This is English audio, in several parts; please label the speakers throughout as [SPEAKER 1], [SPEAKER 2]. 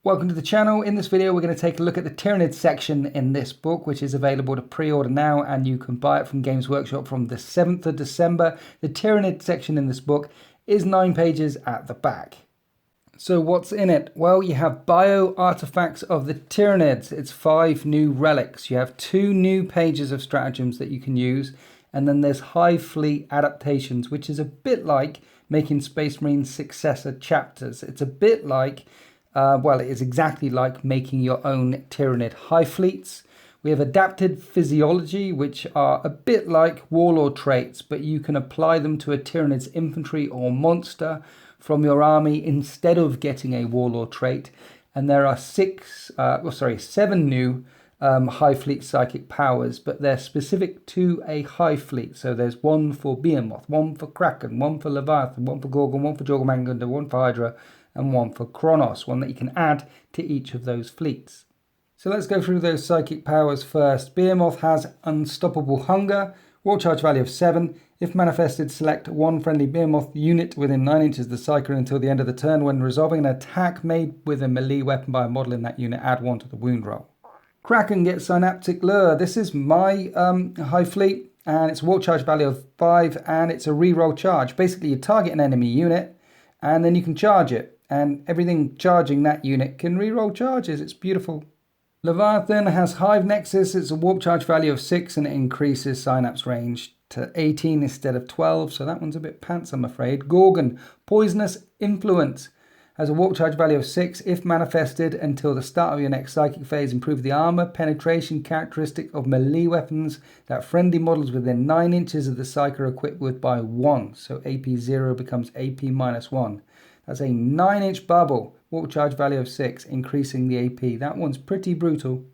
[SPEAKER 1] Welcome to the channel. In this video we're going to take a look at the Tyranid section in this book, which is available to pre-order now, and you can buy it from Games Workshop from the 7th of December. The Tyranid section in this book is 9 pages at the back. So what's in it? Well, you have bio artifacts of the Tyranids. It's 5 new relics. You have 2 new pages of stratagems that you can use, and then there's Hive Fleet adaptations, which is a bit like making Space Marine successor chapters. It's a bit like well, it is exactly like making your own Tyranid hive fleets. We have adapted Physiology, which are a bit like warlord traits, but you can apply them to a Tyranid's infantry or monster from your army instead of getting a warlord trait. And there are 7 new hive fleet psychic powers, but they're specific to a hive fleet. So there's one for Behemoth, one for Kraken, one for Leviathan, one for Gorgon, one for Jormungandr, one for Hydra, and one for Kronos, one that you can add to each of those fleets. So let's go through those psychic powers first. Behemoth has Unstoppable Hunger, war charge value of 7. If manifested, select one friendly Behemoth unit within 9 inches of the psyker until the end of the turn. When resolving an attack made with a melee weapon by a model in that unit, add 1 to the wound roll. Kraken gets Synaptic Lure. This is my hive fleet, and it's a war charge value of 5, and it's a reroll charge. Basically, you target an enemy unit, and then you can charge it. And everything charging that unit can reroll charges. It's beautiful. Leviathan has Hive Nexus. It's a warp charge value of 6, and it increases Synapse range to 18 instead of 12. So that one's a bit pants, I'm afraid. Gorgon, Poisonous Influence, has a warp charge value of 6. If manifested until the start of your next psychic phase, improve the armor penetration characteristic of melee weapons that friendly models within 9 inches of the psyker are equipped with by 1. So AP 0 becomes AP minus 1. That's a 9-inch bubble, warp charge value of 6, increasing the AP. That one's pretty brutal.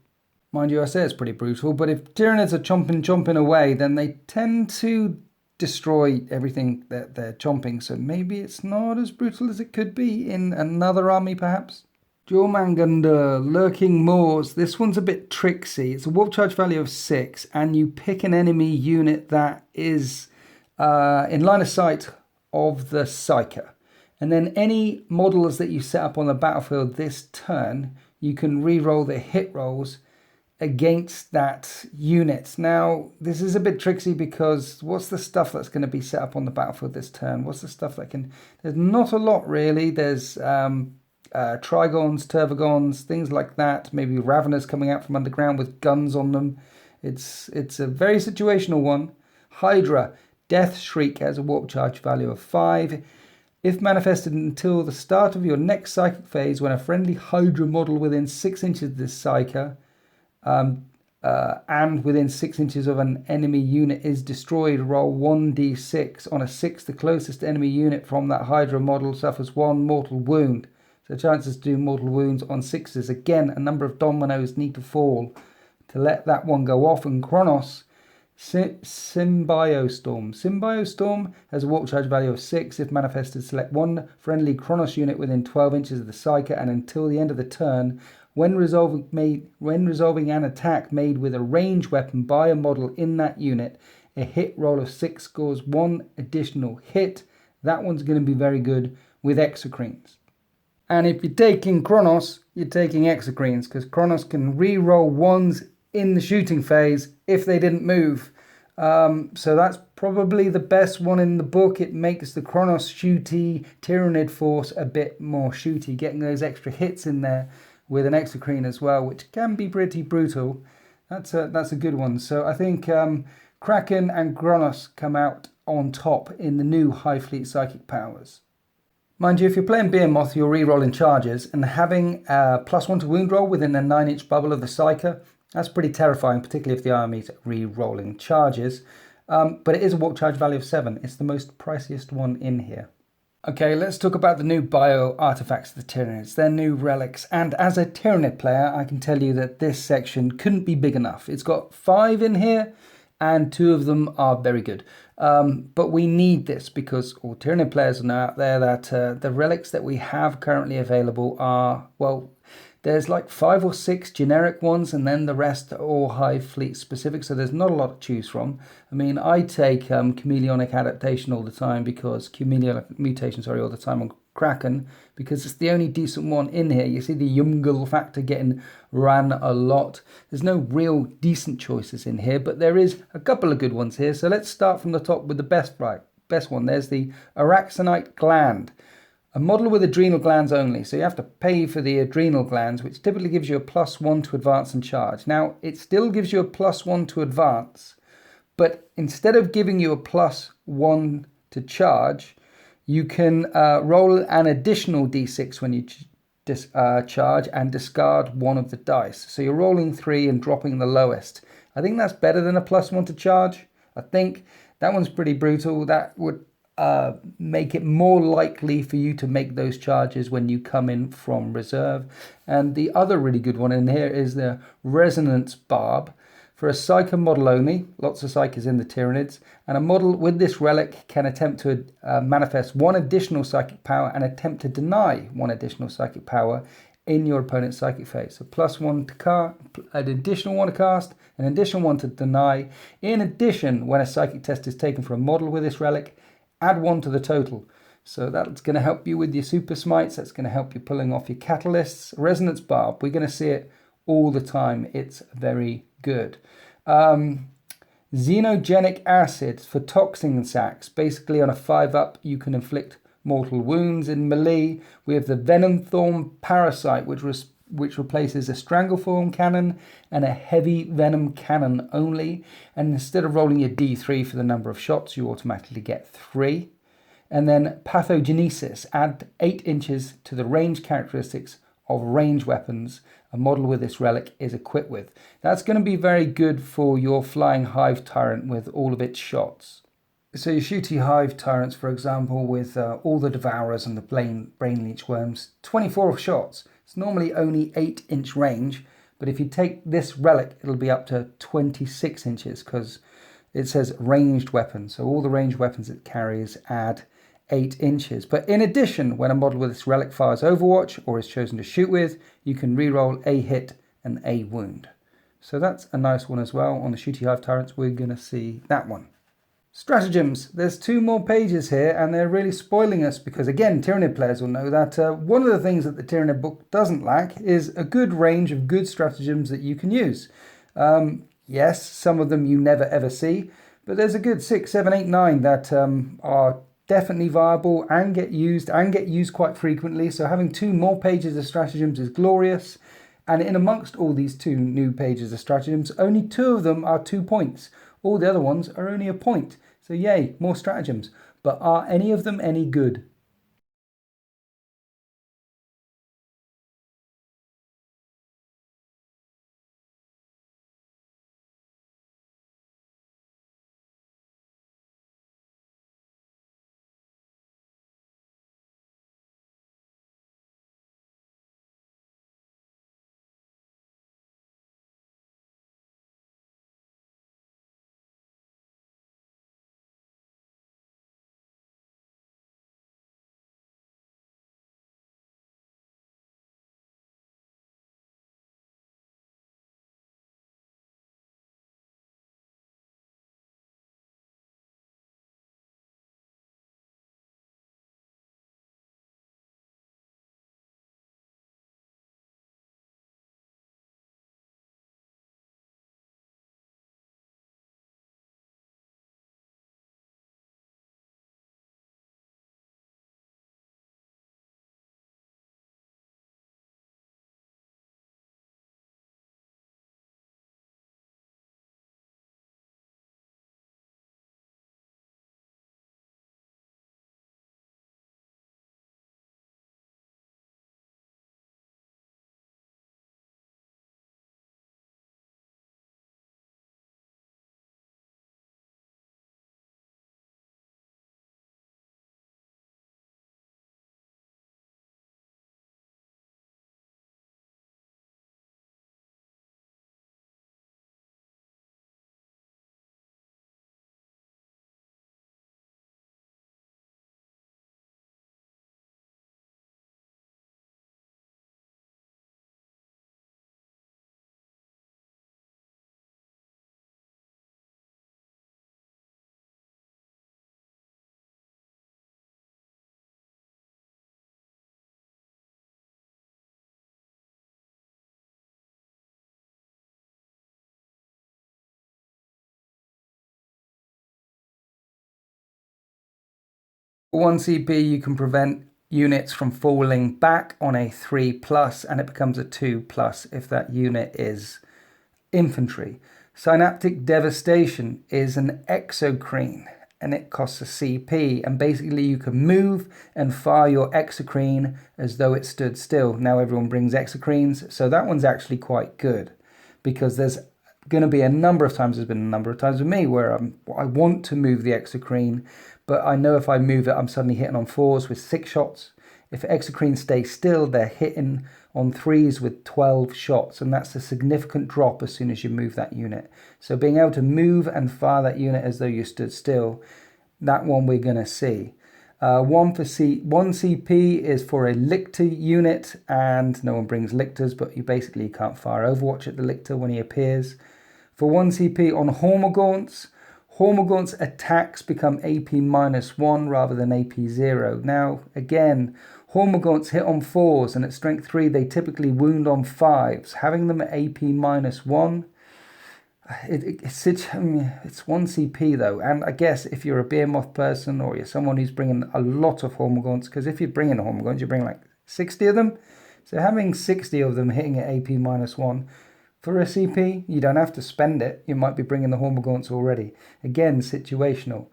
[SPEAKER 1] Mind you, I say it's pretty brutal, but if Tyranids are chomping away, then they tend to destroy everything that they're chomping, so maybe it's not as brutal as it could be in another army, perhaps. Jormungandr, Lurking Moors. This one's a bit tricksy. It's a warp charge value of 6, and you pick an enemy unit that is in line of sight of the psyker. And then any models that you set up on the battlefield this turn, you can re-roll the hit rolls against that unit. Now, this is a bit tricksy because what's the stuff that's going to be set up on the battlefield this turn? What's the stuff that can... There's not a lot, really. There's Trigons, Tervagons, things like that. Maybe Raveners coming out from underground with guns on them. It's a very situational one. Hydra, Death Shriek has a warp charge value of 5. If manifested until the start of your next psychic phase, when a friendly Hydra model within 6 inches of this psyker and within 6 inches of an enemy unit is destroyed, roll 1d6. On a 6, the closest enemy unit from that Hydra model suffers 1 mortal wound. So chances to do mortal wounds on 6s. Again, a number of dominoes need to fall to let that one go off. And Kronos, Symbiostorm has a warp charge value of 6. If manifested, select one friendly Kronos unit within 12 inches of the psyker, and until the end of the turn, when resolving an attack made with a range weapon by a model in that unit, a hit roll of 6 scores 1 additional hit. That one's going to be very good with Exocrines. And if you're taking Kronos, you're taking Exocrines, because Kronos can re-roll 1s in the shooting phase if they didn't move. So that's probably the best one in the book. It makes the Kronos shooty Tyranid force a bit more shooty, getting those extra hits in there with an Exocrine as well, which can be pretty brutal. That's a good one. So I think Kraken and Kronos come out on top in the new Hive Fleet psychic powers. Mind you, if you're playing Behemoth, you're re-rolling charges, and having +1 to wound roll within a 9-inch bubble of the psyker, that's pretty terrifying, particularly if the army's re-rolling charges. But it is a warp charge value of 7. It's the most priciest one in here. Okay, let's talk about the new bio artifacts of the Tyranids. They're new relics. And as a Tyranid player, I can tell you that this section couldn't be big enough. It's got 5 in here, and 2 of them are very good. But we need this because all Tyranid players know out there that the relics that we have currently available are, well, There's like 5 or 6 generic ones, and then the rest are all Hive Fleet specific, so there's not a lot to choose from. I mean, I take Chameleonic Adaptation all the time because Chameleonic Mutation, all the time on Kraken, because it's the only decent one in here. You see the Yumgul factor getting ran a lot. There's no real decent choices in here, but there is a couple of good ones here. So let's start from the top with the best one. There's the Araxonite Gland. A model with adrenal glands only, so you have to pay for the adrenal glands, which typically gives you a +1 to advance and charge. Now, it still gives you a +1 to advance, but instead of giving you a +1 to charge, you can roll an additional d6 when you charge and discard one of the dice. So you're rolling 3 and dropping the lowest. I think that's better than a +1 to charge. I think that one's pretty brutal. That would make it more likely for you to make those charges when you come in from reserve. And the other really good one in here is the Resonance Barb. For a Psyker model only, lots of Psykers in the Tyranids, and a model with this relic can attempt to manifest 1 additional psychic power and attempt to deny 1 additional psychic power in your opponent's psychic phase. So +1 to cast, an additional 1 to cast, an additional 1 to deny. In addition, when a psychic test is taken for a model with this relic, add 1 to the total. So that's going to help you with your super smites. That's going to help you pulling off your catalysts. Resonance Barb, we're going to see it all the time. It's very good. Xenogenic acid for toxin sacs. Basically on a 5-up, you can inflict mortal wounds. In melee, we have the Venom Thorn Parasite, which replaces a Strangleform cannon and a heavy venom cannon only. And instead of rolling your d3 for the number of shots, you automatically get 3. And then Pathogenesis, add 8 inches to the range characteristics of range weapons a model with this relic is equipped with. That's going to be very good for your Flying Hive Tyrant with all of its shots. So your shooty Hive Tyrants, for example, with all the Devourers and the Brain Leech Worms, 24 shots. It's normally only 8-inch range, but if you take this relic, it'll be up to 26 inches because it says ranged weapons. So all the ranged weapons it carries add 8 inches. But in addition, when a model with this relic fires Overwatch or is chosen to shoot with, you can reroll a hit and a wound. So that's a nice one as well. On the shooty Hive Tyrants, we're going to see that one. Stratagems. There's 2 more pages here, and they're really spoiling us because, again, Tyranid players will know that one of the things that the Tyranid book doesn't lack is a good range of good stratagems that you can use. Yes, some of them you never ever see, but there's a good 6, 7, 8, 9 that are definitely viable and get used quite frequently. So having 2 more pages of stratagems is glorious. And in amongst all these 2 new pages of stratagems, only 2 of them are 2 points. All the other ones are only a point. So yay, more stratagems. But are any of them any good? For 1 CP, you can prevent units from falling back on a 3+, and it becomes a 2+ if that unit is infantry. Synaptic Devastation is an exocrine, and it costs a CP, and basically you can move and fire your exocrine as though it stood still. Now everyone brings exocrines, so that one's actually quite good, because there's going to be a number of times, there's been a number of times with me where I want to move the exocrine, but I know if I move it, I'm suddenly hitting on 4s with 6 shots. If exocrines stay still, they're hitting on 3s with 12 shots, and that's a significant drop as soon as you move that unit. So being able to move and fire that unit as though you stood still, that one we're going to see. 1 CP is for a lictor unit, and no one brings lictors, but you basically can't fire Overwatch at the lictor when he appears. For 1 CP on Hormagaunts attacks become AP -1 rather than AP 0. Now, again, Hormagaunts hit on 4s, and at strength 3 they typically wound on 5s. Having them at AP -1, it's 1 CP though, and I guess if you're a Behemoth person or you're someone who's bringing a lot of Hormagaunts, because if you're bringing Hormagaunts, you bring like 60 of them. So having 60 of them hitting at AP -1, for a CP, you don't have to spend it. You might be bringing the Hormagaunts already. Again, situational.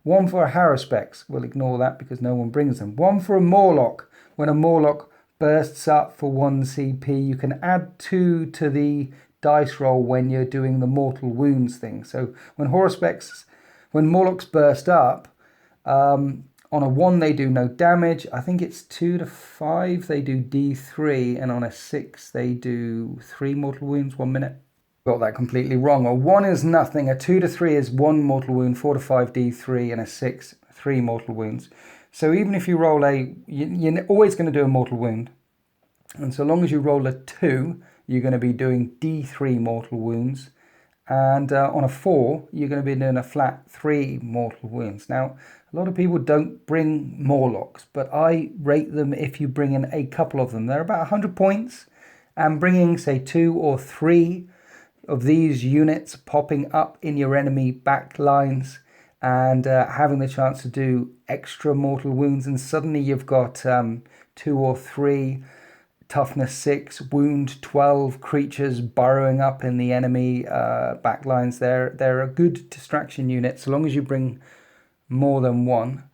[SPEAKER 1] 1 for a Haruspex. We'll ignore that because no one brings them. 1 for a Morlock. When a Morlock bursts up for 1 CP, you can add 2 to the dice roll when you're doing the mortal wounds thing. So when Morlocks burst up, on a 1 they do no damage. I think it's 2 to 5 they do D3, and on a 6 they do 3 mortal wounds 1 minute. Got that completely wrong. A 1 is nothing, a 2 to 3 is 1 mortal wound, 4 to 5 D3, and a 6 3 mortal wounds. So even if you roll you're always going to do a mortal wound, and so long as you roll a 2, you're going to be doing D3 mortal wounds, and on a 4 you're going to be doing a flat 3 mortal wounds. Now a lot of people don't bring Morlocks, but I rate them if you bring in a couple of them. They're about 100 points, and bringing, say, 2 or 3 of these units popping up in your enemy back lines and having the chance to do extra mortal wounds, and suddenly you've got 2 or 3 toughness 6, wound 12 creatures burrowing up in the enemy back lines. They're a good distraction unit, so long as you bring more than 1.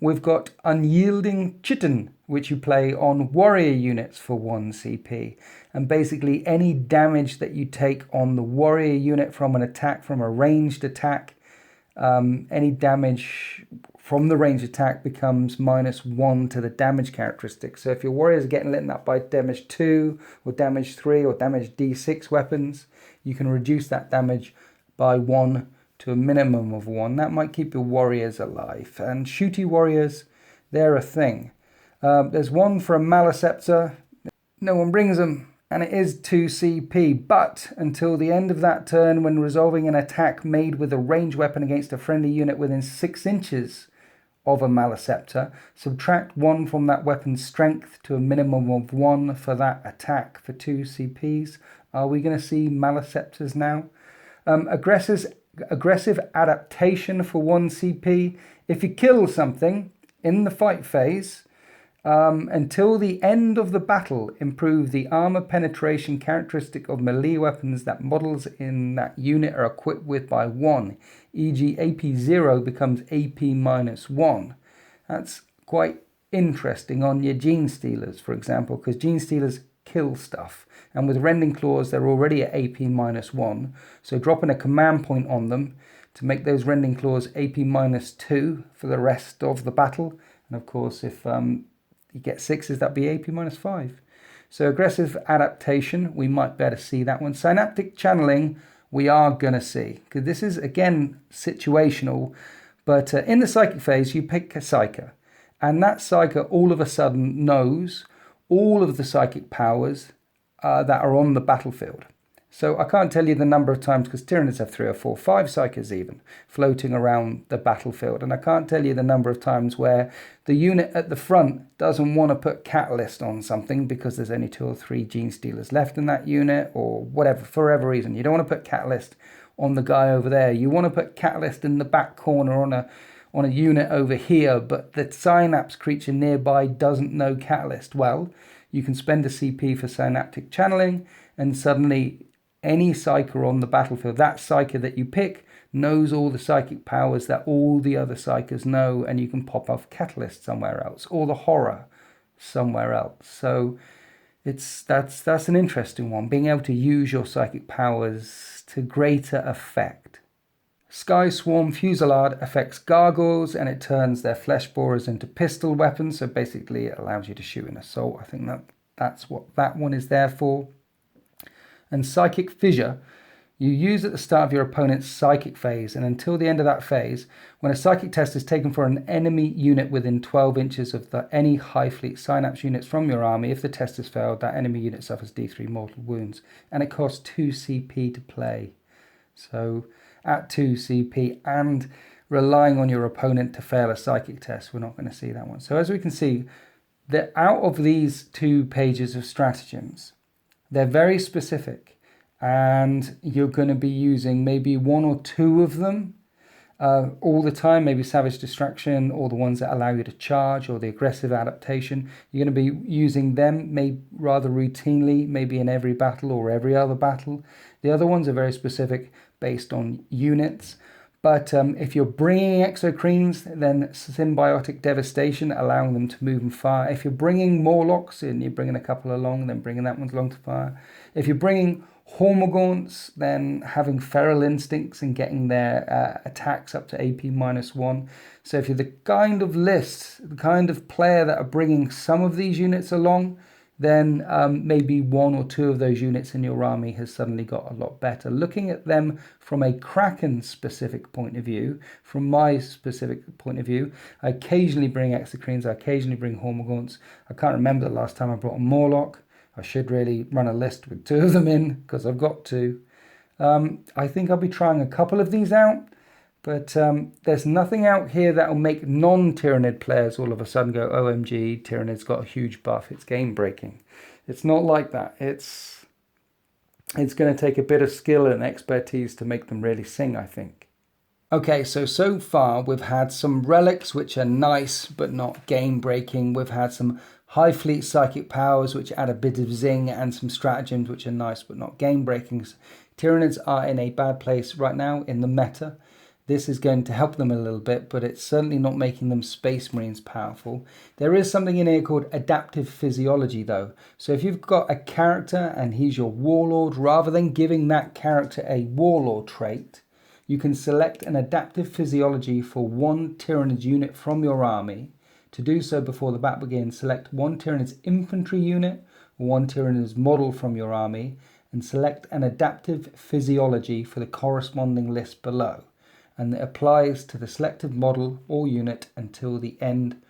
[SPEAKER 1] We've got Unyielding Chitin, which you play on warrior units for 1 CP. And basically any damage that you take on the warrior unit from an attack, from a ranged attack, any damage from the ranged attack becomes -1 to the damage characteristic. So if your warriors are getting lit up by damage 2 or damage 3 or damage D6 weapons, you can reduce that damage by 1 to a minimum of 1. That might keep your warriors alive. And shooty warriors, they're a thing. There's 1 for a Maleceptor. No one brings them, and it is 2 CP, but until the end of that turn, when resolving an attack made with a ranged weapon against a friendly unit within 6 inches of a Maleceptor, subtract 1 from that weapon's strength to a minimum of 1 for that attack for 2 CPs. Are we going to see Maleceptors now? Aggressive Adaptation for 1 CP. If you kill something in the fight phase, until the end of the battle, improve the armor penetration characteristic of melee weapons that models in that unit are equipped with by 1, e.g. AP 0 becomes AP -1. That's quite interesting on your Gene Stealers, for example, because Gene Stealers kill stuff, and with Rending Claws they're already at AP -1, so dropping a command point on them to make those Rending Claws AP -2 for the rest of the battle. And of course if you get 6s, that'd be AP -5. So Aggressive Adaptation, we might better see that one. Synaptic Channeling, we are going to see, because this is again situational, but in the Psychic phase you pick a Psyker, and that Psyker all of a sudden knows all of the psychic powers that are on the battlefield. So I can't tell you the number of times, because Tyranids have 3 or 4, 5 Psykers even, floating around the battlefield. And I can't tell you the number of times where the unit at the front doesn't want to put Catalyst on something because there's only 2 or 3 Gene Stealers left in that unit, or whatever, for whatever reason. You don't want to put Catalyst on the guy over there. You want to put Catalyst in the back corner on a unit over here, but the Synapse creature nearby doesn't know Catalyst. Well, you can spend a CP for Synaptic Channeling, and suddenly any Psyker on the battlefield, that Psyker that you pick, knows all the psychic powers that all the other Psykers know, and you can pop off Catalyst somewhere else, or the Horror somewhere else. So that's an interesting one, being able to use your psychic powers to greater effect. Sky Swarm Fusillade affects gargoyles, and it turns their flesh borers into pistol weapons, so basically it allows you to shoot an assault. I think that's what that one is there for. And Psychic Fissure, you use at the start of your opponent's psychic phase, and until the end of that phase, when a psychic test is taken for an enemy unit within 12 inches of any high fleet Synapse units from your army, if the test has failed, that enemy unit suffers D3 mortal wounds, and it costs 2 CP to play. So at 2 CP and relying on your opponent to fail a psychic test, we're not going to see that one. So as we can see, that out of these 2 pages of stratagems, they're very specific. And you're going to be using maybe 1 or 2 of them all the time, maybe Savage Distraction, or the ones that allow you to charge, or the aggressive adaptation. You're going to be using them maybe rather routinely, maybe in every battle or every other battle. The other ones are very specific based on units. But if you're bringing exocrines, then Symbiotic Devastation, allowing them to move and fire. If you're bringing Morlocks in, you're bringing a couple along, then bringing that one along to fire. If you're bringing Hormagaunts, then having Feral Instincts and getting their attacks up to AP -1. So if you're the kind of list, the kind of player that are bringing some of these units along, then maybe 1 or 2 of those units in your army has suddenly got a lot better. Looking at them from a Kraken specific point of view, from my specific point of view, I occasionally bring Exocrines, I occasionally bring Hormagaunts. I can't remember the last time I brought a Morlock. I should really run a list with 2 of them in, because I've got to. I think I'll be trying a couple of these out, but there's nothing out here that will make non-Tyranid players all of a sudden go, OMG, Tyranid's got a huge buff, it's game breaking. It's not like that. It's going to take a bit of skill and expertise to make them really sing, I think. Okay, so far we've had some relics which are nice but not game breaking. We've had some high fleet psychic powers which add a bit of zing, and some stratagems which are nice but not game breaking. Tyranids are in a bad place right now in the meta. This is going to help them a little bit, but it's certainly not making them Space Marines powerful. There is something in here called Adaptive Physiology though. So if you've got a character and he's your warlord, rather than giving that character a warlord trait, you can select an Adaptive Physiology for 1 Tyranid unit from your army. To do so before the battle begins, select 1 Tyranid's infantry unit or 1 Tyranid's model from your army, and select an Adaptive Physiology for the corresponding list below. And it applies to the selected model or unit until the end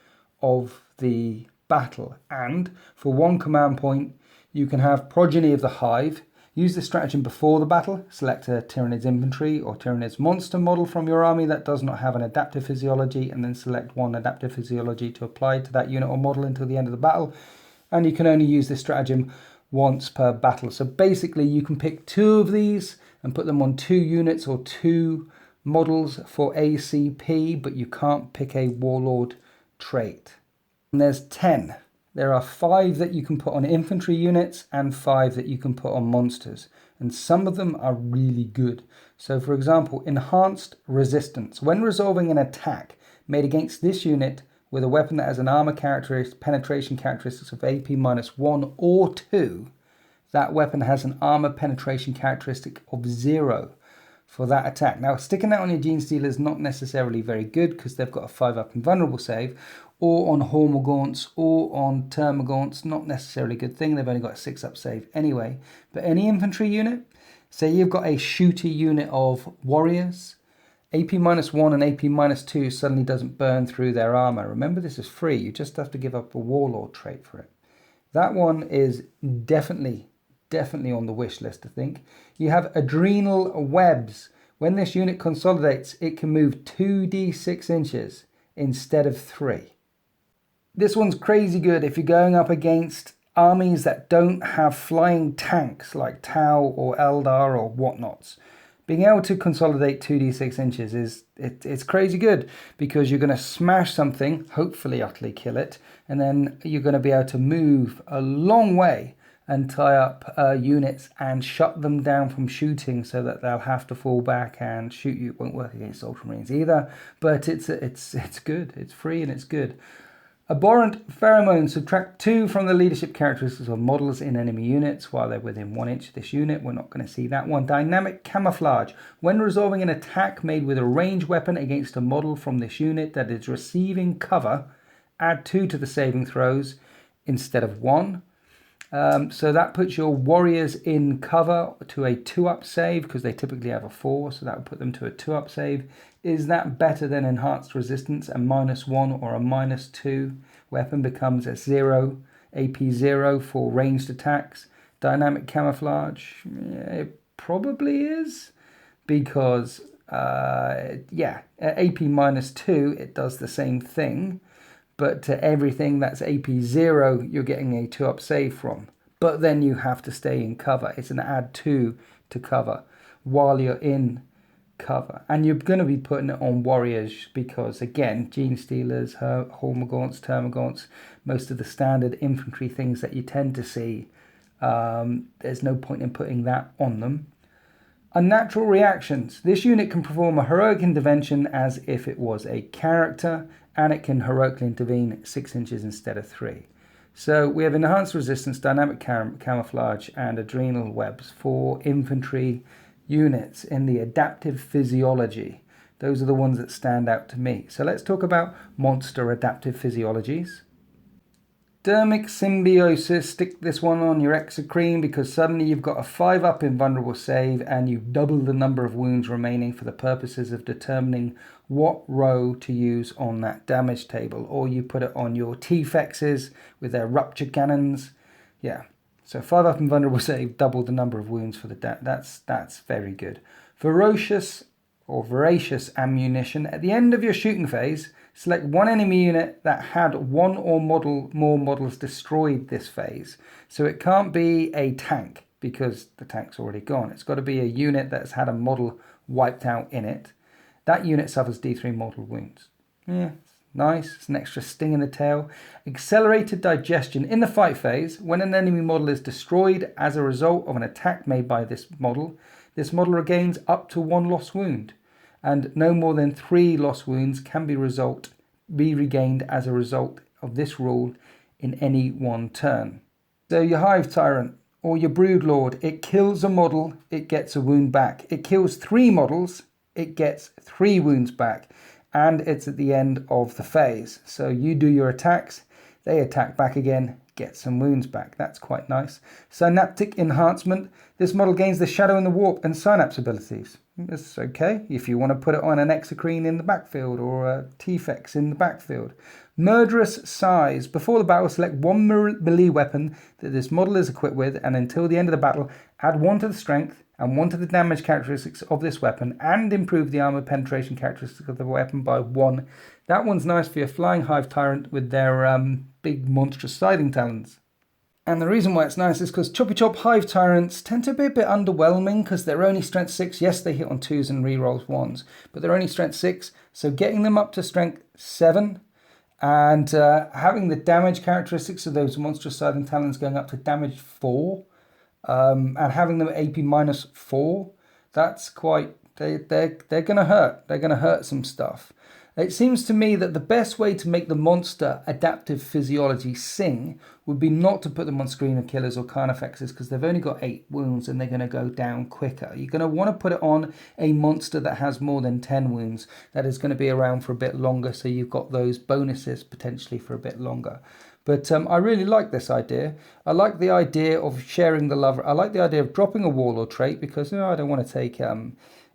[SPEAKER 1] of the battle. And for 1 command point, you can have Progeny of the Hive. Use the stratagem before the battle. Select a Tyranid's infantry or Tyranid's monster model from your army that does not have an Adaptive Physiology, and then select 1 Adaptive Physiology to apply to that unit or model until the end of the battle. And you can only use this stratagem once per battle. So basically you can pick 2 of these and put them on 2 units or 2 models for ACP, but you can't pick a warlord trait. And there's 10. There are 5 that you can put on infantry units and 5 that you can put on monsters. And some of them are really good. So for example, Enhanced Resistance. When resolving an attack made against this unit with a weapon that has an armor penetration characteristics of AP -1 or 2, that weapon has an armor penetration characteristic of 0 for that attack. Now, sticking that on your Gene Stealer is not necessarily very good because they've got a 5-up invulnerable save, or on Hormagaunts or on Termagaunts, not necessarily a good thing. They've only got a 6-up save anyway. But any infantry unit, say you've got a shooty unit of warriors, AP -1 and AP -2 suddenly doesn't burn through their armor. Remember, this is free. You just have to give up a warlord trait for it. That one is definitely on the wish list, I think. You have Adrenal Webs. When this unit consolidates, it can move 2d6 inches instead of 3. This one's crazy good if you're going up against armies that don't have flying tanks like Tau or Eldar or whatnots. Being able to consolidate 2d6 inches it's crazy good, because you're going to smash something, hopefully utterly kill it, and then you're going to be able to move a long way and tie up units and shut them down from shooting so that they'll have to fall back and shoot you. It won't work against Ultramarines either, but it's good. It's free and it's good. Abhorrent Pheromones. Subtract 2 from the leadership characteristics of models in enemy units while they're within 1 inch of this unit. We're not going to see that one. Dynamic Camouflage. When resolving an attack made with a ranged weapon against a model from this unit that is receiving cover, add 2 to the saving throws instead of 1. So that puts your warriors in cover to a 2-up save, because they typically have a 4, so that would put them to a 2-up save. Is that better than enhanced resistance? A -1 or a -2 weapon becomes a 0, AP 0 for ranged attacks. Dynamic Camouflage, it probably is, because at AP -2 it does the same thing. But to everything that's AP 0, you're getting a 2-up save from. But then you have to stay in cover. It's an add 2 to cover while you're in cover. And you're going to be putting it on warriors because, again, Gene Stealers, Hormagaunts, Termagaunts, most of the standard infantry things that you tend to see, there's no point in putting that on them. Unnatural Reactions. This unit can perform a heroic intervention as if it was a character, and it can heroically intervene 6 inches instead of 3. So we have enhanced resistance, dynamic camouflage, and adrenal webs for infantry units in the adaptive physiology. Those are the ones that stand out to me. So let's talk about monster adaptive physiologies. Dermic Symbiosis. Stick this one on your exocrine because suddenly you've got a 5-up invulnerable save and you've doubled the number of wounds remaining for the purposes of determining what row to use on that damage table. Or you put it on your T-Fexes with their rupture cannons. Yeah, so 5-up invulnerable save, double the number of wounds for the that's very good. Ferocious or Voracious ammunition. At the end of your shooting phase, select one enemy unit that had one or more models destroyed this phase. So it can't be a tank because the tank's already gone. It's got to be a unit that's had a model wiped out in it. That unit suffers D3 mortal wounds. Yeah, nice. It's an extra sting in the tail. Accelerated Digestion. In the fight phase, when an enemy model is destroyed as a result of an attack made by this model regains up to 1 lost wound. And no more than 3 lost wounds can be regained as a result of this rule in any one turn. So your Hive Tyrant or your Broodlord, it kills a model, it gets a wound back. It kills 3 models, it gets 3 wounds back. And it's at the end of the phase. So you do your attacks, they attack back again, get some wounds back. That's quite nice. Synaptic Enhancement. This model gains the Shadow and the Warp and Synapse abilities. That's okay if you want to put it on an exocrine in the backfield or a T-Fex in the backfield. Murderous Size. Before the battle, select one melee weapon that this model is equipped with, and until the end of the battle, add 1 to the strength and 1 to the damage characteristics of this weapon, and improve the armor penetration characteristics of the weapon by 1. That one's nice for your Flying Hive Tyrant with their big monstrous sliding talons. And the reason why it's nice is because Choppy Chop Hive Tyrants tend to be a bit underwhelming because they're only strength 6. Yes, they hit on 2s and rerolls 1s, but they're only strength 6. So getting them up to strength 7 and having the damage characteristics of those monstrous sliding talons going up to damage 4 and having them AP -4, that's quite, they're going to hurt. They're going to hurt some stuff. It seems to me that the best way to make the monster adaptive physiology sing would be not to put them on Screamer Killers or Carnifexes because they've only got 8 wounds and they're going to go down quicker. You're going to want to put it on a monster that has more than 10 wounds, that is going to be around for a bit longer, so you've got those bonuses potentially for a bit longer. But I really like this idea. I like the idea of sharing the love. I like the idea of dropping a Warlord trait because I don't want to take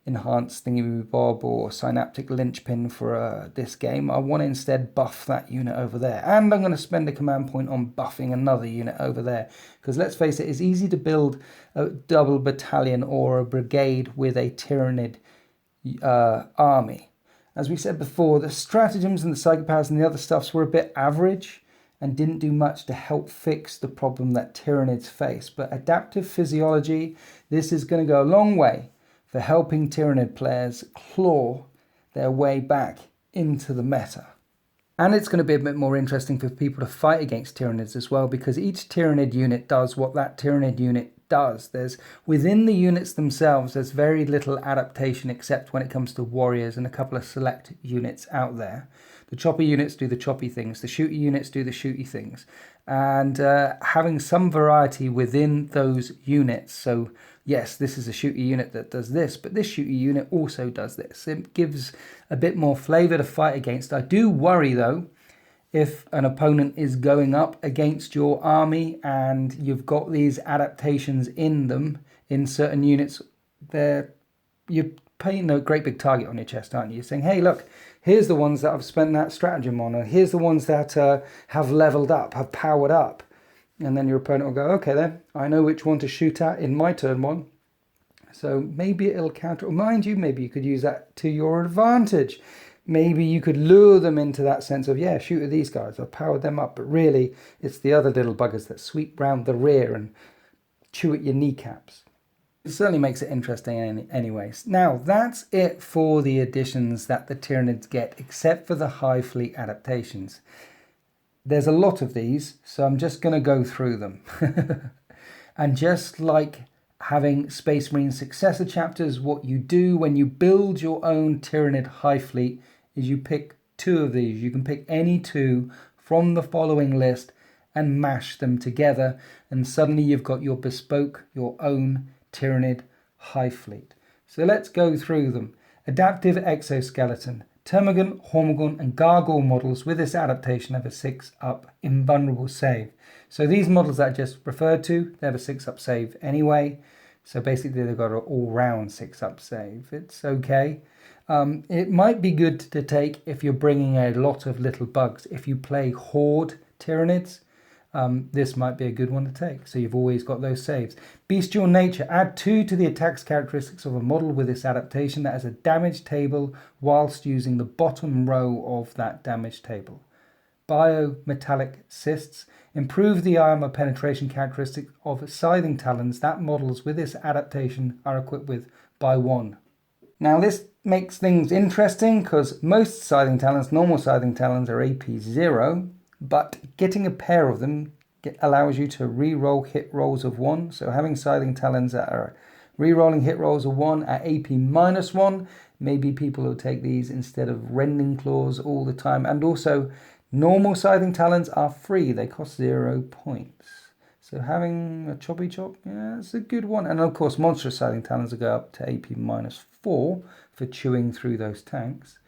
[SPEAKER 1] enhanced Thingy-Bob or Synaptic Linchpin for this game. I want to instead buff that unit over there. And I'm going to spend a command point on buffing another unit over there. Because let's face it, it's easy to build a double battalion or a brigade with a Tyranid army. As we said before, the stratagems and the psychopaths and the other stuffs were a bit average and didn't do much to help fix the problem that Tyranids face. But adaptive physiology, this is going to go a long way for helping Tyranid players claw their way back into the meta. And it's going to be a bit more interesting for people to fight against Tyranids as well, because each Tyranid unit does what that Tyranid unit does. Within the units themselves, there's very little adaptation except when it comes to warriors and a couple of select units out there. The chopper units do the choppy things, the shooty units do the shooty things, and having some variety within those units. So yes, this is a shooty unit that does this, but this shooty unit also does this. It gives a bit more flavour to fight against. I do worry though, if an opponent is going up against your army and you've got these adaptations in them, in certain units, you're painting a great big target on your chest, aren't you? You're saying, hey, look, here's the ones that I've spent that stratagem on, or here's the ones that have leveled up, have powered up. And then your opponent will go, okay then, I know which one to shoot at in my turn one. So maybe it'll counter, or mind you, maybe you could use that to your advantage. Maybe you could lure them into that sense of, yeah, shoot at these guys, I've powered them up. But really, it's the other little buggers that sweep round the rear and chew at your kneecaps. It certainly makes it interesting anyways. Now, that's it for the additions that the Tyranids get, except for the Hive Fleet adaptations. There's a lot of these, so I'm just going to go through them. And just like having Space Marine successor chapters, what you do when you build your own Tyranid Hive Fleet is you pick two of these. You can pick any two from the following list and mash them together, and suddenly you've got your bespoke, your own Tyranid Hive Fleet. So let's go through them. Adaptive Exoskeleton. Termagant, Hormigaunt and Gargoyle models with this adaptation have a 6-up invulnerable save. So these models that I just referred to, they have a 6-up save anyway. So basically they've got an all-round 6-up save. It's okay. It might be good to take if you're bringing a lot of little bugs. If you play Horde Tyranids, this might be a good one to take. So you've always got those saves. Bestial Nature. Add 2 to the attacks characteristics of a model with this adaptation that has a damage table whilst using the bottom row of that damage table. Biometallic Cysts. Improve the armor penetration characteristic of Scything Talons that models with this adaptation are equipped with by 1. Now this makes things interesting because most Scything Talons, normal Scything Talons, are AP 0. But getting a pair of them allows you to re-roll hit rolls of 1. So having Scything Talons that are re-rolling hit rolls of 1 at AP -1, maybe people will take these instead of Rending Claws all the time. And also, normal Scything Talons are free. They cost 0 points. So having a Choppy Chop, yeah, it's a good one. And of course, Monstrous Scything Talons will go up to AP -4 for chewing through those tanks.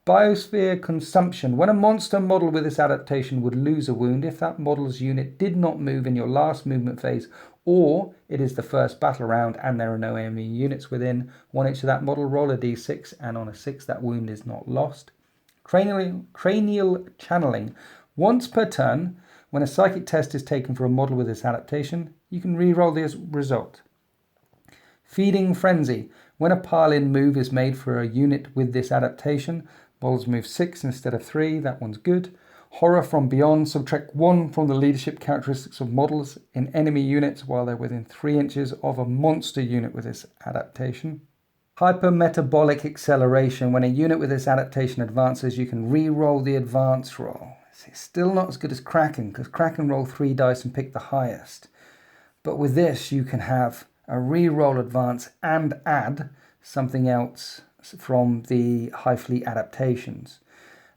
[SPEAKER 1] Biosphere Consumption. When a monster model with this adaptation would lose a wound if that model's unit did not move in your last movement phase, or it is the first battle round and there are no enemy units within 1 inch of that model, roll a d6 and on a 6 that wound is not lost. Cranial Channeling. Once per turn, when a psychic test is taken for a model with this adaptation, you can re-roll the result. Feeding Frenzy. When a pile-in move is made for a unit with this adaptation, models move 6 instead of 3, that one's good. Horror from Beyond. Subtract 1 from the leadership characteristics of models in enemy units while they're within 3 inches of a monster unit with this adaptation. Hypermetabolic Acceleration. When a unit with this adaptation advances, you can re-roll the advance roll. It's still not as good as Kraken, because Kraken roll 3 dice and pick the highest. But with this, you can have a re-roll advance and add something else from the Hive Fleet adaptations.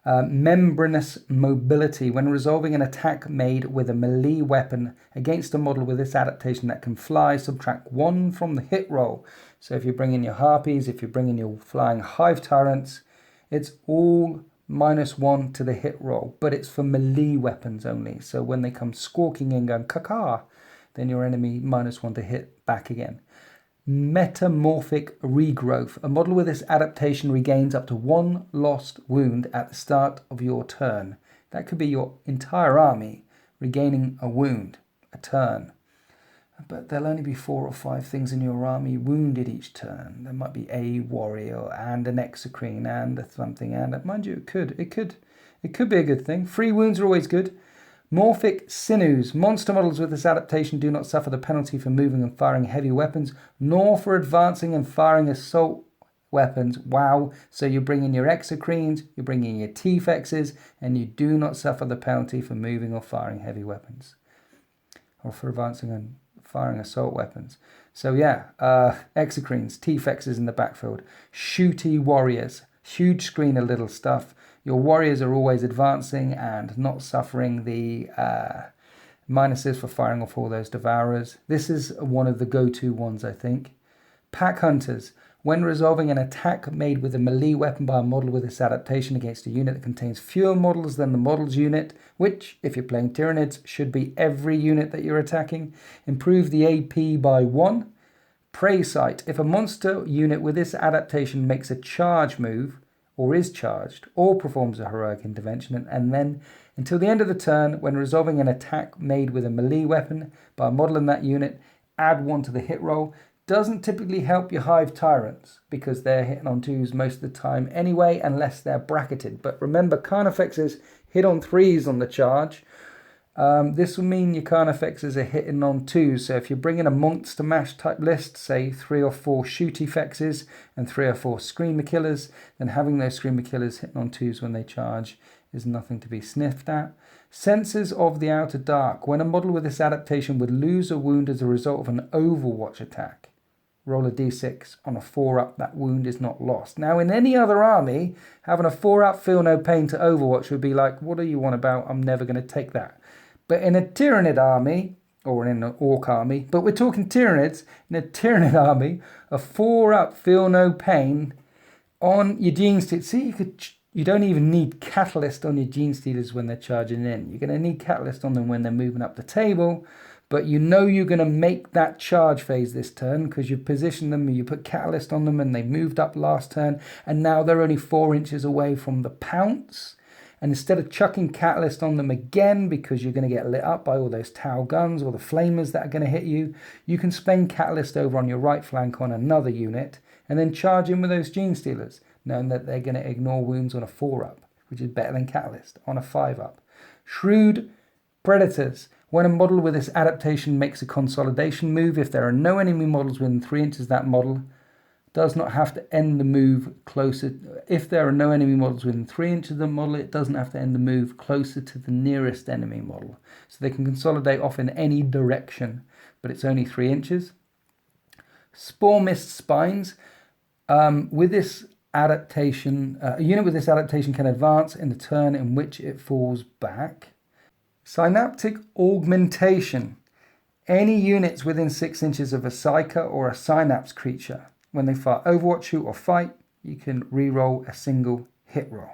[SPEAKER 1] Membranous Mobility. When resolving an attack made with a melee weapon against a model with this adaptation that can fly, subtract 1 from the hit roll. So if you bring in your Harpies, if you bring in your Flying Hive Tyrants, it's all -1 to the hit roll, but it's for melee weapons only. So when they come squawking in going caca, then your enemy -1 to hit back again. Metamorphic Regrowth. A model with this adaptation regains up to 1 lost wound at the start of your turn. That could be your entire army regaining a wound, a turn. But there'll only be 4 or 5 things in your army wounded each turn. There might be a warrior and an exocrine and a something, and mind you, it could be a good thing. Free wounds are always good, Morphic Sinews. Monster models with this adaptation do not suffer the penalty for moving and firing heavy weapons, nor for advancing and firing assault weapons. Wow. So you're bringing your exocrines, you're bringing your T-Fexes, and you do not suffer the penalty for moving or firing heavy weapons, or for advancing and firing assault weapons. So yeah, exocrines, T-Fexes in the backfield, shooty warriors, huge screen of little stuff. Your warriors are always advancing and not suffering the minuses for firing off all those devourers. This is one of the go-to ones, I think. Pack hunters. When resolving an attack made with a melee weapon by a model with this adaptation against a unit that contains fewer models than the model's unit, which, if you're playing Tyranids, should be every unit that you're attacking, improve the AP by 1. Parasite. If a monster unit with this adaptation makes a charge move, or is charged, or performs a heroic intervention, and then, until the end of the turn, when resolving an attack made with a melee weapon by a model in that unit, add 1 to the hit roll. Doesn't typically help your Hive Tyrants, because they're hitting on 2s most of the time anyway, unless they're bracketed. But remember, Carnifexes hit on 3s on the charge. This will mean your Carnifexes are hitting on 2s. So if you're bringing a Monster Mash type list, say 3 or 4 Shooty Fexes and 3 or 4 Screamer Killers, then having those Screamer Killers hitting on 2s when they charge is nothing to be sniffed at. Senses of the Outer Dark. When a model with this adaptation would lose a wound as a result of an Overwatch attack, roll a d6. On a 4-up, that wound is not lost. Now, in any other army, having a 4-up feel no pain to Overwatch would be like, what are you on about? I'm never going to take that. But in a Tyranid army, or in an Orc army, but we're talking Tyranids, in a Tyranid army, a 4-up feel no pain on your Gene Stealers. See, you don't even need Catalyst on your Gene Stealers when they're charging in. You're going to need Catalyst on them when they're moving up the table. But you know you're going to make that charge phase this turn because you've positioned them, you put Catalyst on them and they moved up last turn, and now they're only 4 inches away from the pounce. And instead of chucking Catalyst on them again because you're going to get lit up by all those Tau guns or the flamers that are going to hit you, you can spend Catalyst over on your right flank on another unit and then charge in with those Gene Stealers, knowing that they're going to ignore wounds on a 4-up, which is better than Catalyst, on a 5-up. Shrewd Predators. When a model with this adaptation makes a consolidation move, if there are no enemy models within 3 inches of that model, does not have to end the move closer. If there are no enemy models within 3 inches of the model, it doesn't have to end the move closer to the nearest enemy model. So they can consolidate off in any direction, but it's only 3 inches. Spore Mist Spines. With this adaptation, a unit with this adaptation can advance in the turn in which it falls back. Synaptic Augmentation. Any units within 6 inches of a Psyker or a Synapse creature, when they fire Overwatch, shoot or fight, you can reroll a single hit roll.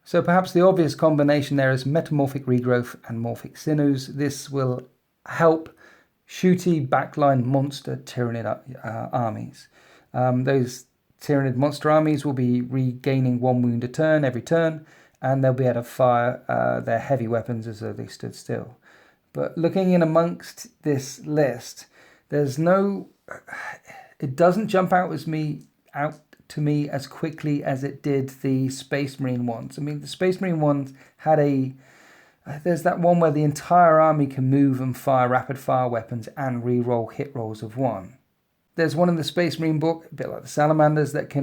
[SPEAKER 1] So perhaps the obvious combination there is Metamorphic Regrowth and Morphic Sinews. This will help shooty backline monster Tyranid armies. Those Tyranid monster armies will be regaining 1 wound a turn every turn, and they'll be able to fire their heavy weapons as though they stood still. But looking in amongst this list, there's no... It doesn't jump out to me as quickly as it did the Space Marine ones. I mean, the Space Marine ones had there's that one where the entire army can move and fire rapid fire weapons and re-roll hit rolls of 1. There's one in the Space Marine book, a bit like the Salamanders, that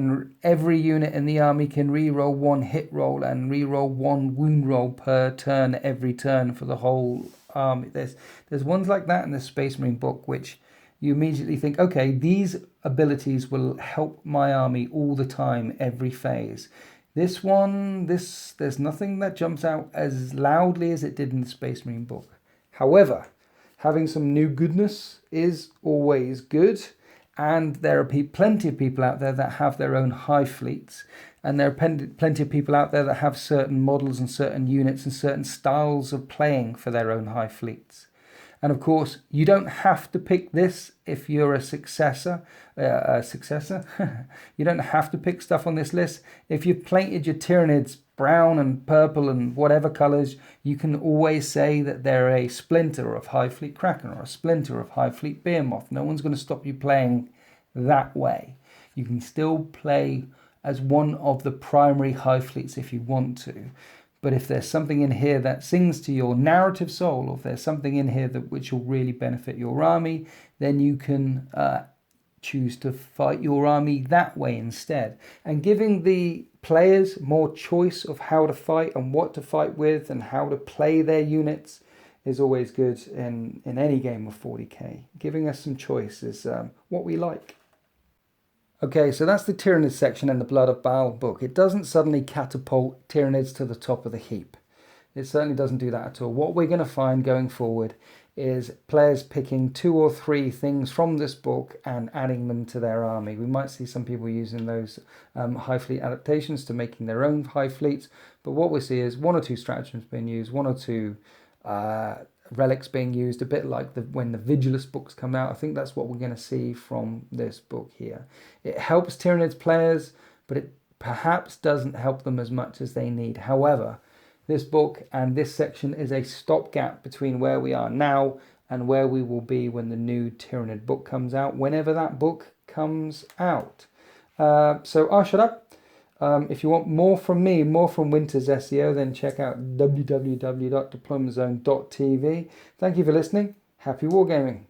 [SPEAKER 1] every unit in the army can re-roll 1 hit roll and re-roll 1 wound roll per turn every turn for the whole army. There's ones like that in the Space Marine book which you immediately think, okay, these abilities will help my army all the time, every phase. This one, there's nothing that jumps out as loudly as it did in the Space Marine book. However, having some new goodness is always good, and there are plenty of people out there that have their own hive fleets, and there are plenty of people out there that have certain models and certain units and certain styles of playing for their own hive fleets. And of course, you don't have to pick this if you're a successor. You don't have to pick stuff on this list. If you've painted your Tyranids brown and purple and whatever colors, you can always say that they're a splinter of Hive Fleet Kraken or a splinter of Hive Fleet Behemoth. No one's going to stop you playing that way. You can still play as one of the primary Hive Fleets if you want to. But if there's something in here that sings to your narrative soul, or if there's something in here which will really benefit your army, then you can choose to fight your army that way instead. And giving the players more choice of how to fight and what to fight with and how to play their units is always good in any game of 40k. Giving us some choice is what we like. Okay, so that's the Tyranid section in the Blood of Baal book. It doesn't suddenly catapult Tyranids to the top of the heap. It certainly doesn't do that at all. What we're going to find going forward is players picking 2 or 3 things from this book and adding them to their army. We might see some people using those high fleet adaptations to making their own high fleets, but what we see is 1 or 2 stratagems being used, 1 or 2 relics being used, a bit like when the Vigilus books come out. I think that's what we're going to see from this book here. It helps Tyranids players, but it perhaps doesn't help them as much as they need. However, this book and this section is a stopgap between where we are now and where we will be when the new Tyranid book comes out, whenever that book comes out. So I'll shut up. If you want more from me, more from Winter's SEO, then check out www.deploymentzone.tv. Thank you for listening. Happy wargaming.